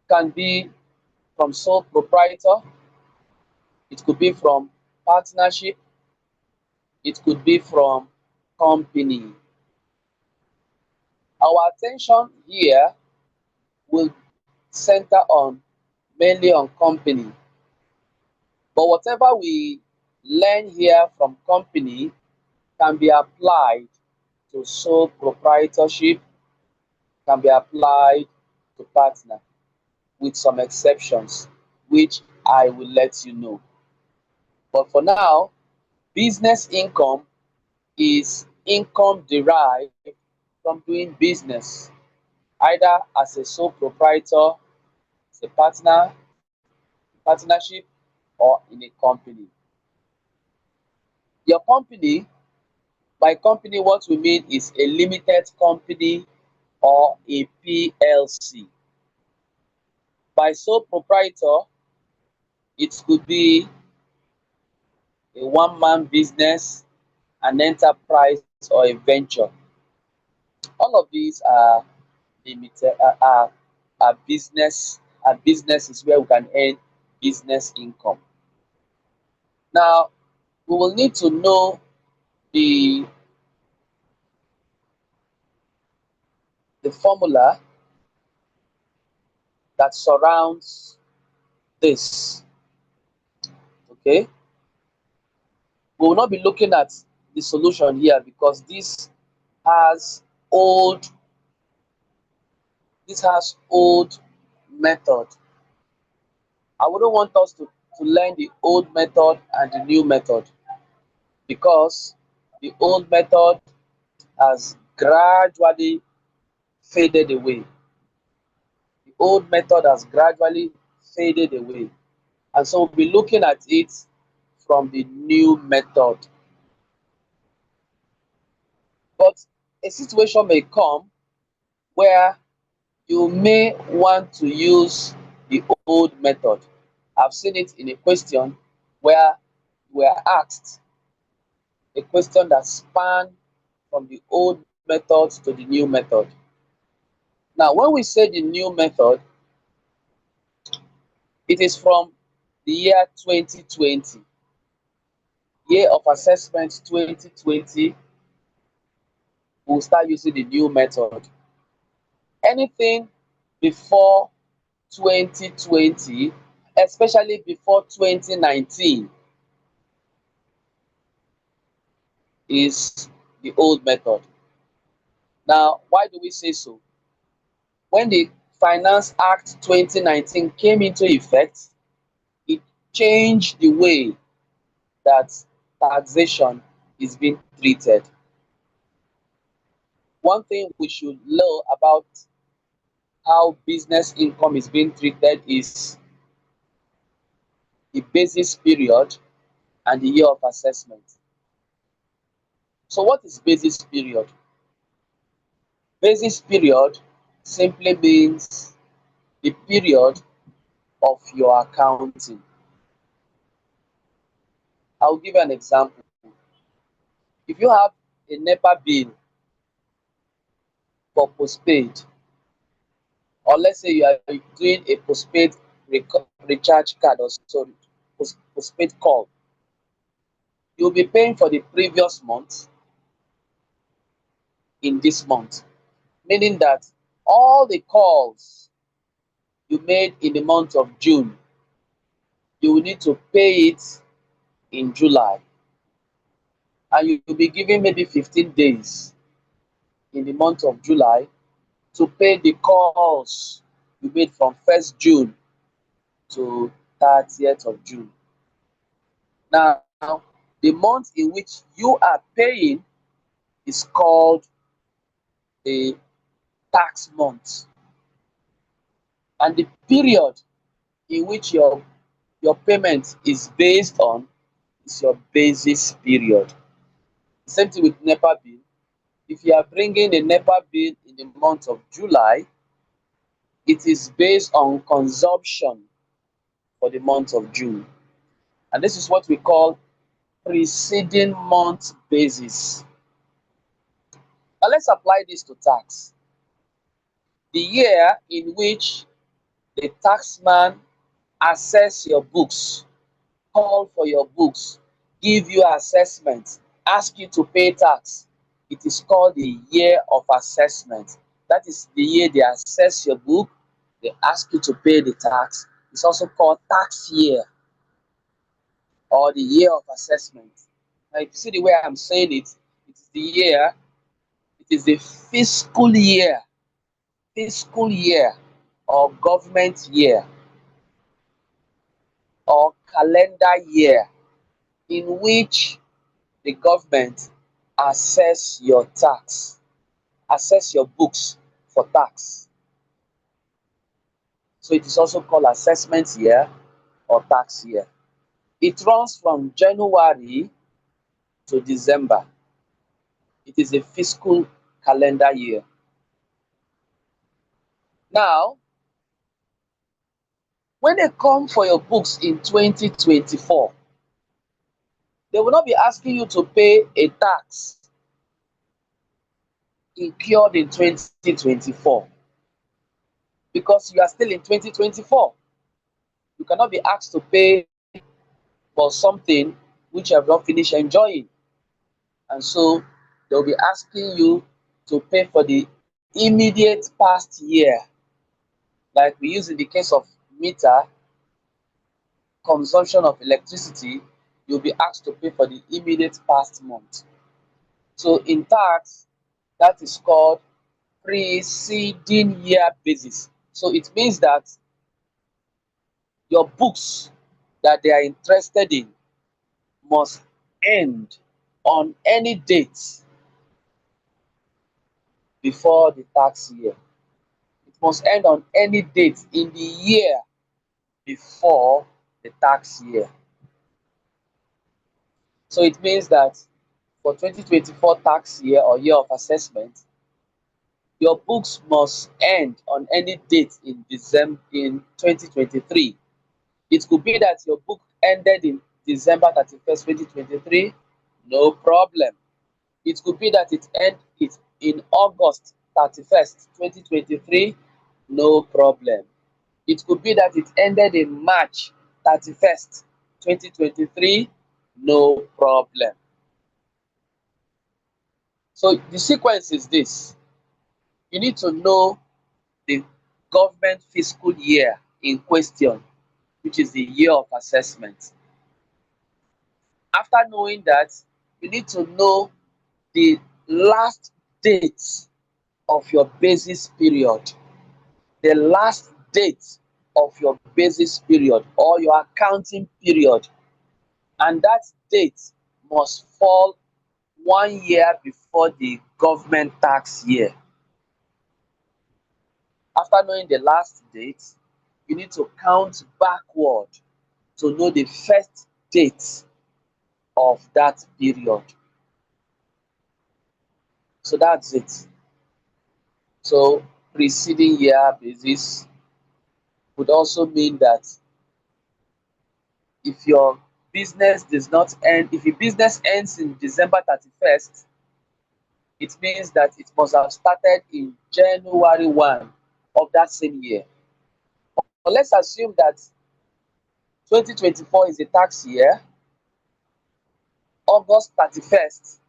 can be from sole proprietor, it could be from partnership, it could be from company. Our attention here will center on mainly on company. But whatever we learn here from company can be applied to sole proprietorship, can be applied to partner, with some exceptions, which I will let you know. But for now, business income is income derived from doing business, either as a sole proprietor, as a partner, partnership, or in a company. Your company, by company, what we mean is a limited company or a PLC. By sole proprietor, it could be a one-man business, an enterprise, or a venture. All of these are limited are businesses where we can earn business income. Now, we will need to know the the formula that surrounds this. Okay, we will not be looking at the solution here because has old this has old method. I wouldn't want us to learn the old method and the new method because the old method has gradually faded away. The old method has gradually faded away. And so we'll be looking at it from the new method. But a situation may come where you may want to use the old method. I've seen it in a question where we are asked a question that span from the old method to the new method. Now, when we say the new method, it is from the year 2020, year of assessment 2020, we'll start using the new method. Anything before 2020, especially before 2019, is the old method. Now, why do we say so? When the Finance Act 2019 came into effect, it changed the way that taxation is being treated. One thing we should know about how business income is being treated is the basis period and the year of assessment. So, what is basis period? Basis period simply means the period of your accounting. I'll give you an example. If you have a NEPA bill for postpaid, or let's say you are doing a postpaid recharge card or sorry, postpaid call, you'll be paying for the previous month in this month, meaning that all the calls you made in the month of June, you will need to pay it in July. and you'll be given maybe 15 days in the month of July to pay the calls you made from 1st June to 30th of June. Now, the month in which you are paying is called the tax month, and the period in which your payment is based on is your basis period. Same thing with NEPA bill. If you are bringing a NEPA bill in the month of July, it is based on consumption for the month of June. And this is what we call preceding month basis. Now let's apply this to tax. The year in which the taxman assess your books, call for your books, give you assessment, ask you to pay tax, it is called the year of assessment. That is the year they assess your book, they ask you to pay the tax. It's also called tax year or the year of assessment. Now, if you see the way I'm saying it, it is the year, it is the fiscal year or government year or calendar year in which the government assess your tax, assess your books for tax. So it is also called assessment year or tax year. It runs from January to December. It is a fiscal calendar year. Now, when they come for your books in 2024, they will not be asking you to pay a tax incurred in 2024 because you are still in 2024. You cannot be asked to pay for something which you have not finished enjoying. And so they'll be asking you to pay for the immediate past year. Like we use in the case of meter, consumption of electricity, you'll be asked to pay for the immediate past month. So in tax, that is called preceding year basis. So it means that your books that they are interested in must end on any date before the tax year. It must end on any date in the year before the tax year. So it means that for 2024 tax year or year of assessment, your books must end on any date in December in 2023. It could be that your book ended in December 31st, 2023, no problem. It could be that it ended in August 31st, 2023, no problem. It could be that it ended in March 31st, 2023, no problem. So the sequence is this. You need to know the government fiscal year in question, which is the year of assessment. After knowing that, you need to know the last date of your basis period, the last date of your basis period or your accounting period, and that date must fall 1 year before the government tax year. After knowing the last date, you need to count backward to know the first date of that period. So that's it. So preceding year basis would also mean that if your business does not end, if your business ends in December 31st, it means that it must have started in January 1 of that same year. But let's assume that 2024 is a tax year, August 31st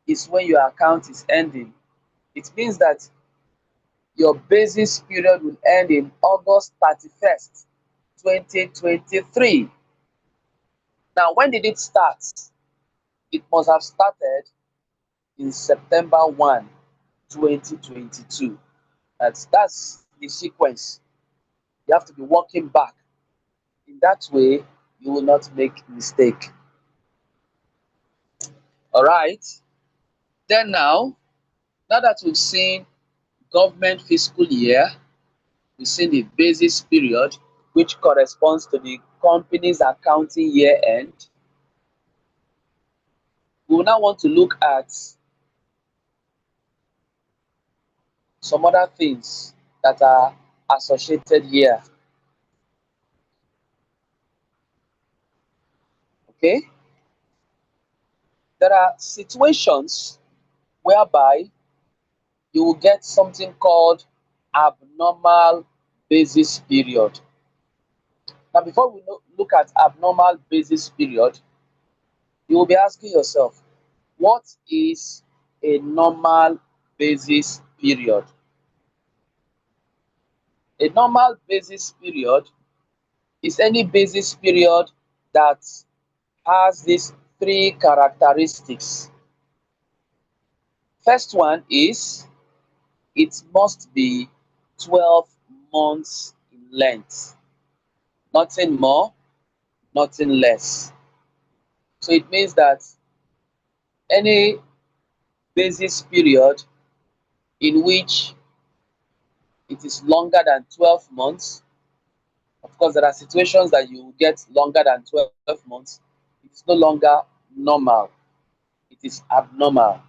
is when your account is ending. It means that your basis period will end in August 31st, 2023. Now, when did it start? it must have started in September 1, 2022. That's the sequence. You have to be working back. In that way, you will not make mistake. All right. Then now that we've seen government fiscal year, we've seen the basis period, which corresponds to the company's accounting year end. We will now want to look at some other things that are associated here. Okay? There are situations whereby you will get something called abnormal basis period. Now, before we look at abnormal basis period, you will be asking yourself, what is a normal basis period? A normal basis period is any basis period that has these three characteristics. First one is it must be 12 months in length, nothing more, nothing less. So it means that any basis period in which it is longer than 12 months, of course, there are situations that you get longer than 12 months, it is no longer normal, it is abnormal.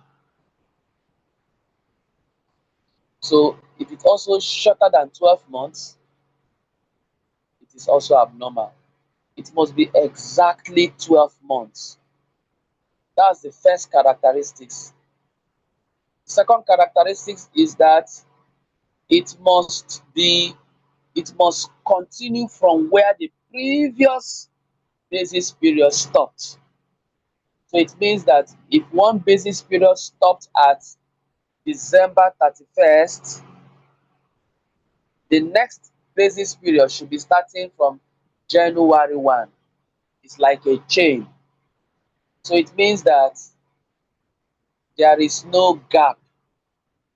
So if it's also shorter than 12 months, it is also abnormal. It must be exactly 12 months. That's the first characteristics. Second characteristics is that it must be it must continue from where the previous basis period stopped. So it means that if one basis period stopped at December 31st, the next basis period should be starting from January 1. It's like a chain. So it means that there is no gap.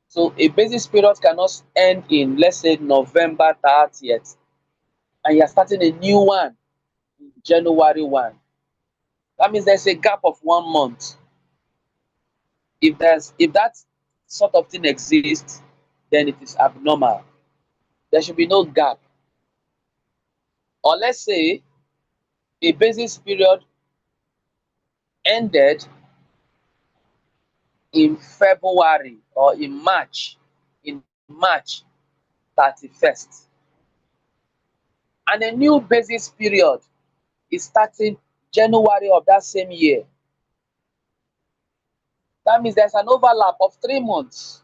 So a basis period cannot end in, let's say, November 30th, and you're starting a new one in January 1. That means there's a gap of 1 month. If that sort of thing exists, then it is abnormal. There should be no gap. Or let's say a basis period ended in February or in March 31st, and a new basis period is starting January of that same year. That means there's an overlap of 3 months.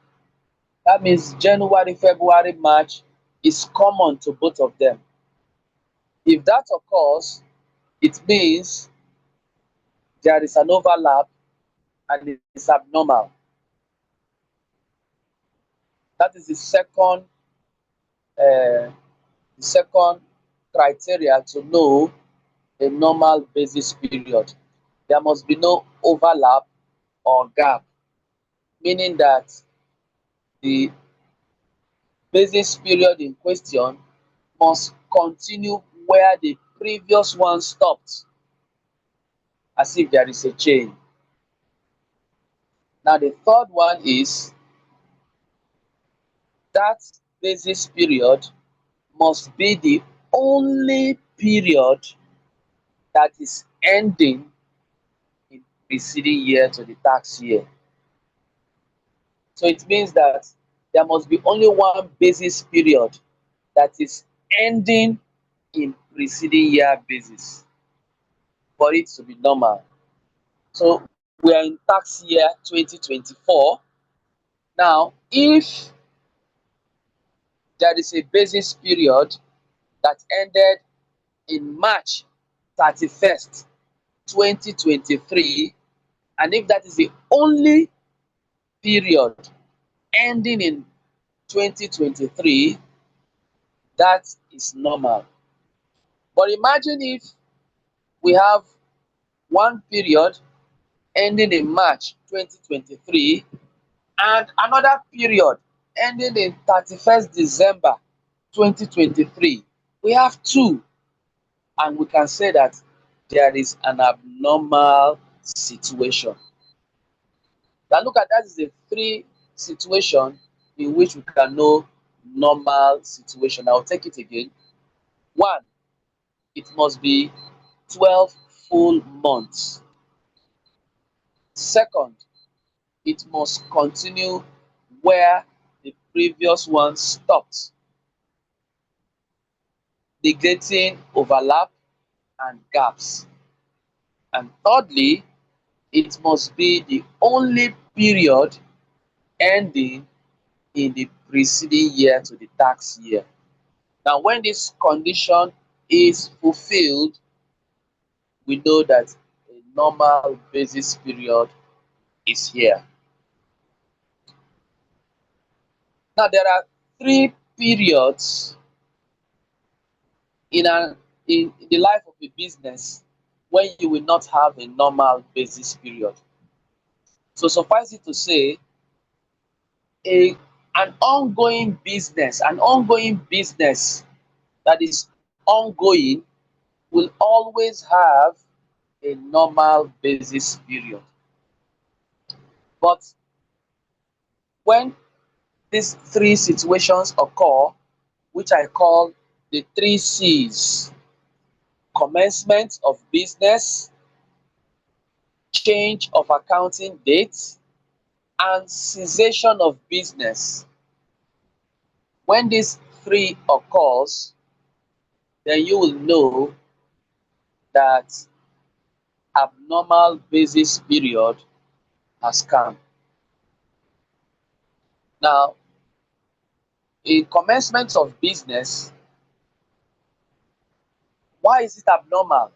That means January, February, March is common to both of them. If that occurs, it means there is an overlap and it is abnormal. That is uh, the second criteria to know a normal basis period. There must be no overlap or gap, meaning that the basis period in question must continue where the previous one stopped, as if there is a chain. Now, the third one is that basis period must be the only period that is ending in preceding year to the tax year. So it means that there must be only one basis period that is ending in preceding year basis for it to be normal. So we are in tax year 2024. Now, if there is a basis period that ended in March 31st, 2023, and if that is the only period ending in 2023, that is normal. But imagine if we have one period ending in March 2023, and another period ending in 31st December 2023. We have two, and we can say that there is an abnormal situation. Now look at that is the three situation in which we can know normal situation. I'll take it again. One, it must be 12 full months. Second, it must continue where the previous one stopped, negating overlap and gaps. And thirdly, it must be the only period ending in the preceding year to the tax year. Now, when this condition is fulfilled, we know that a normal basis period is here. Now, there are three periods in the life of a business when you will not have a normal basis period. So suffice it to say, a an ongoing business that is ongoing will always have a normal basis period. But when these three situations occur, which I call the three C's: commencement of business, change of accounting date, and cessation of business. When these three occurs, then you will know that abnormal basis period has come. Now, in commencement of business, why is it abnormal?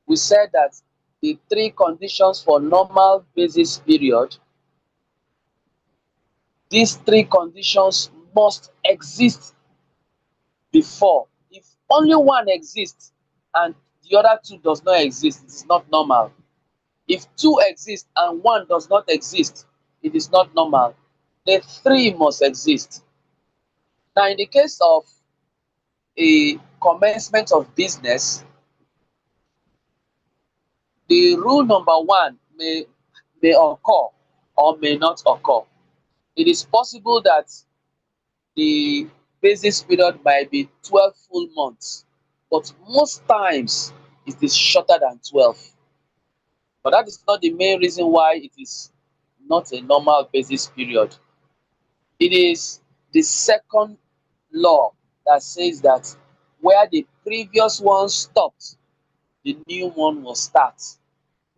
We said that the three conditions for normal basis period, these three conditions must exist before. If only one exists and the other two does not exist, it is not normal. If two exist and one does not exist, it is not normal. The three must exist. Now, in the case of a commencement of business, the rule number one may occur or may not occur. It is possible that the basis period might be 12 full months, but most times it is shorter than 12. But that is not the main reason why it is not a normal basis period. It is the second law that says that where the previous one stopped, the new one will start.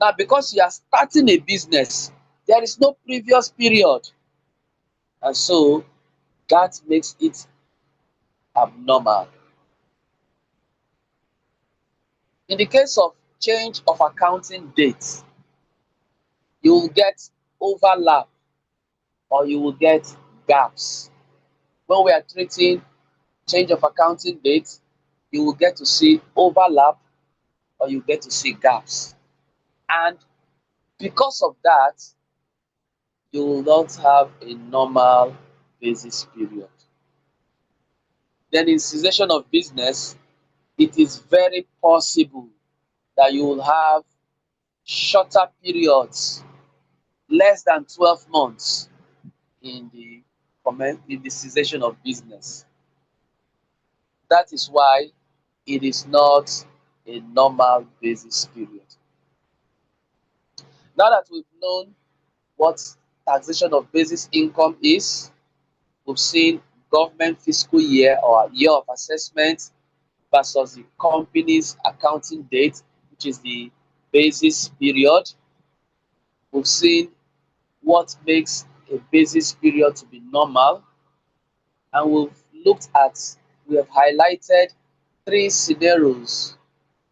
Now, because you are starting a business, there is no previous period, and so that makes it abnormal. In the case of change of accounting dates, you will get overlap or you will get gaps. When we are treating change of accounting dates, you will get to see overlap or you get to see gaps. And because of that, you will not have a normal basis period. Then in cessation of business, it is very possible that you will have shorter periods, less than 12 months in the cessation of business. That is why it is not a normal basis period. Now that we've known what taxation of basis income is, we've seen government fiscal year or year of assessment versus the company's accounting date, which is the basis period. We've seen what makes a basis period to be normal, and we have highlighted three scenarios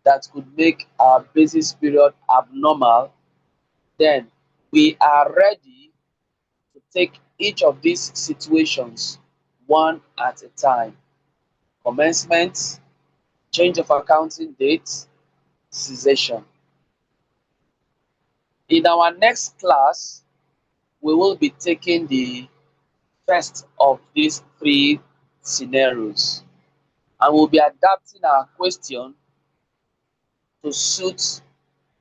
that could make our basis period abnormal. Then we are ready to take each of these situations one at a time: commencement, change of accounting date, cessation. In our next class, we will be taking the first of these three scenarios, and we'll be adapting our question to suit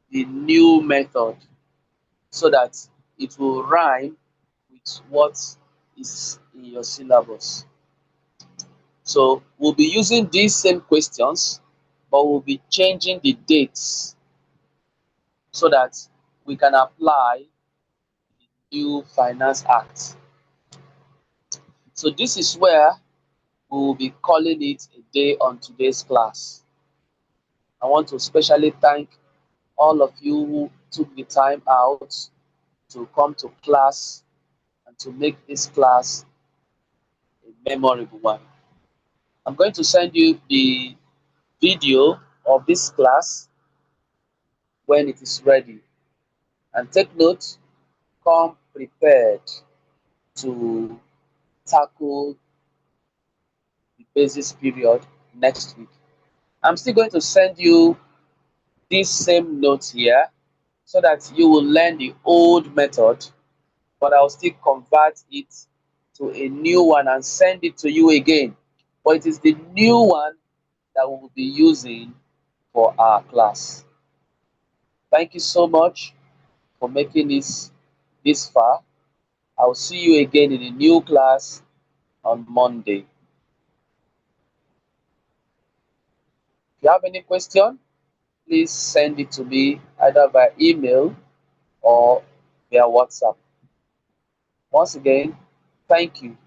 the new method so that it will rhyme with what is in your syllabus. So we'll be using these same questions, but we'll be changing the dates so that we can apply the new Finance Act. So this is where we will be calling it a day on today's class. I want to especially thank all of you who took the time out to come to class and to make this class a memorable one. I'm going to send you the video of this class when it is ready. And take note, come prepared to tackle the basis period next week. I'm still going to send you this same note here so that you will learn the old method, but I'll still convert it to a new one and send it to you again. But it is the new one that we will be using for our class. Thank you so much for making this far. I'll see you again in a new class on Monday. If you have any question, please send it to me either by email or via WhatsApp. Once again, thank you.